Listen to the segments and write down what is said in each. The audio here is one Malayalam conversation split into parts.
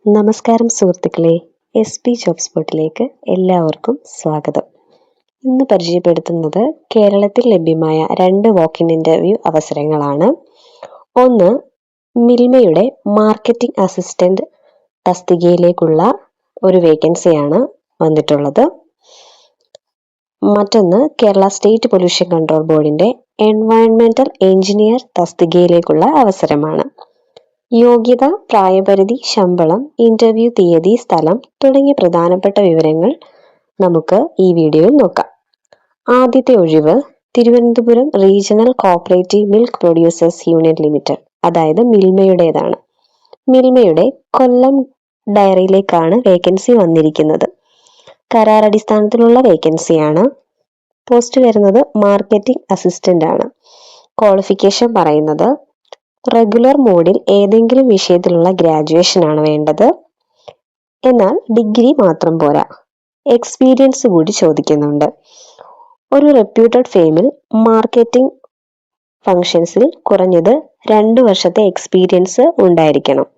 നമസ്കാരം സുഹൃത്തുക്കളെ, SP ജോബ് സ്പോട്ടിലേക്ക് എല്ലാവർക്കും സ്വാഗതം. ഇന്ന് പരിചയപ്പെടുത്തുന്നത് കേരളത്തിൽ ലഭ്യമായ 2 വാക്ക്-ഇൻ ഇന്റർവ്യൂ അവസരങ്ങളാണ്. ഒന്ന്, മിൽമയുടെ മാർക്കറ്റിംഗ് അസിസ്റ്റന്റ് തസ്തികയിലേക്കുള്ള ഒരു വേക്കൻസിയാണ് വന്നിട്ടുള്ളത്. മറ്റൊന്ന്, കേരള സ്റ്റേറ്റ് പൊല്യൂഷൻ കൺട്രോൾ ബോർഡിന്റെ എൻവയോൺമെന്റൽ എഞ്ചിനീയർ തസ്തികയിലേക്കുള്ള അവസരമാണ്. യോഗ്യത, പ്രായപരിധി, ശമ്പളം, ഇന്റർവ്യൂ തീയതി, സ്ഥലം തുടങ്ങിയ പ്രധാനപ്പെട്ട വിവരങ്ങൾ നമുക്ക് ഈ വീഡിയോയിൽ നോക്കാം. ആദ്യത്തെ ഒഴിവ് Thiruvananthapuram regional cooperative milk producers union limited, അതായത് മിൽമയുടേതാണ്. മിൽമയുടെ കൊല്ലം ഡയറിയിലേക്കാണ് വേക്കൻസി വന്നിരിക്കുന്നത്. കരാറടിസ്ഥാനത്തിലുള്ള വേക്കൻസിയാണ്. പോസ്റ്റ് വരുന്നത് മാർക്കറ്റിംഗ് അസിസ്റ്റന്റ് ആണ്. ക്വാളിഫിക്കേഷൻ പറയുന്നത് റെഗുലർ മോഡിൽ ഏതെങ്കിലും വിഷയത്തിലുള്ള ഗ്രാജുവേഷൻ ആണ് വേണ്ടത്. എന്നാൽ ഡിഗ്രി മാത്രം പോരാ, എക്സ്പീരിയൻസ് കൂടി ചോദിക്കുന്നുണ്ട്. ഒരു റെപ്യൂട്ടഡ് ഫേമിൽ മാർക്കറ്റിംഗ് ഫങ്ഷൻസിൽ കുറഞ്ഞത് 2 വർഷത്തെ എക്സ്പീരിയൻസ് ഉണ്ടായിരിക്കണം.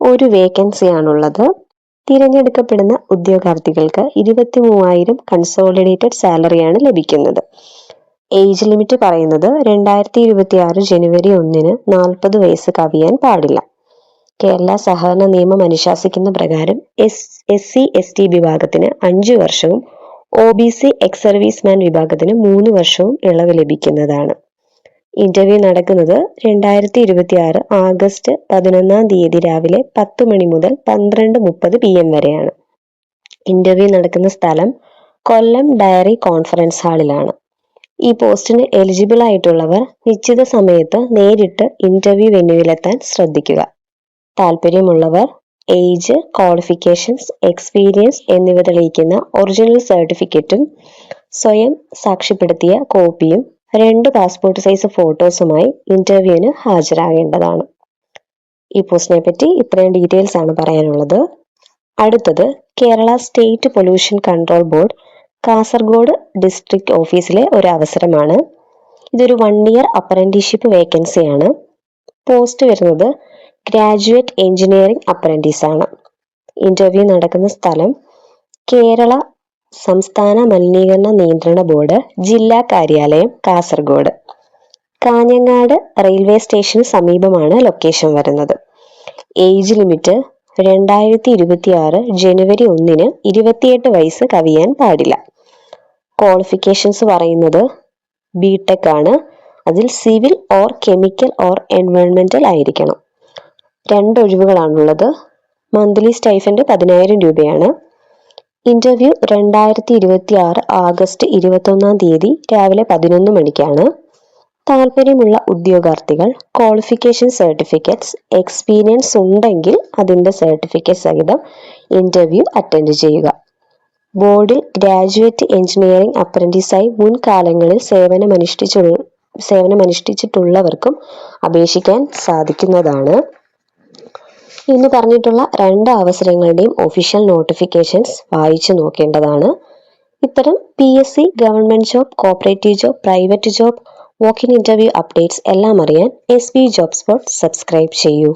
ഒരു വേക്കൻസിയാണുള്ളത്. തിരഞ്ഞെടുക്കപ്പെടുന്ന ഉദ്യോഗാർത്ഥികൾക്ക് 23,000 കൺസോളിഡേറ്റഡ് സാലറിയാണ് ലഭിക്കുന്നത്. ഏജ് ലിമിറ്റ് പറയുന്നത് 2026 ജനുവരി 1 40 വയസ്സ് കവിയാൻ പാടില്ല. കേരള സഹകരണ നിയമം അനുശാസിക്കുന്ന പ്രകാരം SC ST വിഭാഗത്തിന് 5 വർഷവും OBC എക്സ് സർവീസ്മാൻ വിഭാഗത്തിന് 3 വർഷവും ഇളവ് ലഭിക്കുന്നതാണ്. ഇന്റർവ്യൂ നടക്കുന്നത് 2026 ആഗസ്റ്റ് 11 രാവിലെ 10 മണി മുതൽ 12:30 PM വരെയാണ്. ഇന്റർവ്യൂ നടക്കുന്ന സ്ഥലം കൊല്ലം ഡയറി കോൺഫറൻസ് ഹാളിലാണ്. ഈ പോസ്റ്റിന് എലിജിബിൾ ആയിട്ടുള്ളവർ നിശ്ചിത സമയത്ത് നേരിട്ട് ഇന്റർവ്യൂ വെന്യൂവിലെത്താൻ ശ്രദ്ധിക്കുക. താല്പര്യമുള്ളവർ ഏജ്, ക്വാളിഫിക്കേഷൻസ്, എക്സ്പീരിയൻസ് എന്നിവ തെളിയിക്കുന്ന ഒറിജിനൽ സർട്ടിഫിക്കറ്റും സ്വയം സാക്ഷ്യപ്പെടുത്തിയ കോപ്പിയും 2 പാസ്പോർട്ട് സൈസ് ഫോട്ടോസുമായി ഇന്റർവ്യൂവിന് ഹാജരാകേണ്ടതാണ്. ഈ പോസ്റ്റിനെ പറ്റി ഇത്രയും ഡീറ്റെയിൽസ് ആണ് പറയാനുള്ളത്. അടുത്തത് Kerala state pollution control board Kasaragod district ഓഫീസിലെ ഒരു അവസരമാണ്. ഇതൊരു 1 ഇയർ അപ്രന്റീസ്ഷിപ്പ് വേക്കൻസിയാണ്. പോസ്റ്റ് വരുന്നത് ഗ്രാജുവേറ്റ് എഞ്ചിനീയറിംഗ് അപ്രന്റീസ് ആണ്. ഇന്റർവ്യൂ നടക്കുന്ന സ്ഥലം കേരള സംസ്ഥാന മലിനീകരണ നിയന്ത്രണ ബോർഡ് ജില്ലാ കാര്യാലയം കാസർഗോഡ്. കാഞ്ഞങ്ങാട് റെയിൽവേ സ്റ്റേഷന് സമീപമാണ് ലൊക്കേഷൻ വരുന്നത്. ഏജ് ലിമിറ്റ് 2026 ജനുവരി 1 28 വയസ്സ് കവിയാൻ പാടില്ല. ക്വാളിഫിക്കേഷൻസ് പറയുന്നത് BTech ആണ്. അതിൽ സിവിൽ ഓർ കെമിക്കൽ ഓർ എൻവയോൺമെന്റൽ ആയിരിക്കണം. 2 ഒഴിവുകളാണുള്ളത്. മന്ത്ലി സ്റ്റൈഫൻഡ് 10,000 രൂപയാണ്. ഇന്റർവ്യൂ 2026 ആഗസ്റ്റ് 21 രാവിലെ 11 മണിക്കാണ്. താല്പര്യമുള്ള ഉദ്യോഗാർത്ഥികൾ ക്വാളിഫിക്കേഷൻ സർട്ടിഫിക്കറ്റ്സ്, എക്സ്പീരിയൻസ് ഉണ്ടെങ്കിൽ അതിന്റെ സർട്ടിഫിക്കറ്റ് സഹിതം ഇന്റർവ്യൂ അറ്റൻഡ് ചെയ്യുക. ബോർഡിൽ ഗ്രാജുവേറ്റ് എഞ്ചിനീയറിംഗ് അപ്രന്റീസായി മുൻകാലങ്ങളിൽ സേവനമനുഷ്ഠിച്ചിട്ടുള്ളവർക്കും അപേക്ഷിക്കാൻ സാധിക്കുന്നതാണ്. ഇന്ന് പറഞ്ഞിട്ടുള്ള 2 അവസരങ്ങളുടെയും ഒഫീഷ്യൽ നോട്ടിഫിക്കേഷൻസ് വായിച്ചു നോക്കേണ്ടതാണ്. ഇത്തരം PSC, government job, cooperative job, private job, വാക്ക്-ഇൻ interview updates എല്ലാം അറിയാൻ SP ജോബ് സ്പോട്ട് സബ്സ്ക്രൈബ് ചെയ്യൂ.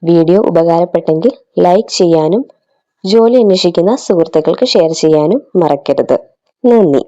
വീഡിയോ ഉപകാരപ്പെട്ടെങ്കിൽ ലൈക്ക് ചെയ്യാനും ജോലി അന്വേഷിക്കുന്ന സുഹൃത്തുക്കൾക്ക് ഷെയർ ചെയ്യാനും മറക്കരുത്. നന്ദി.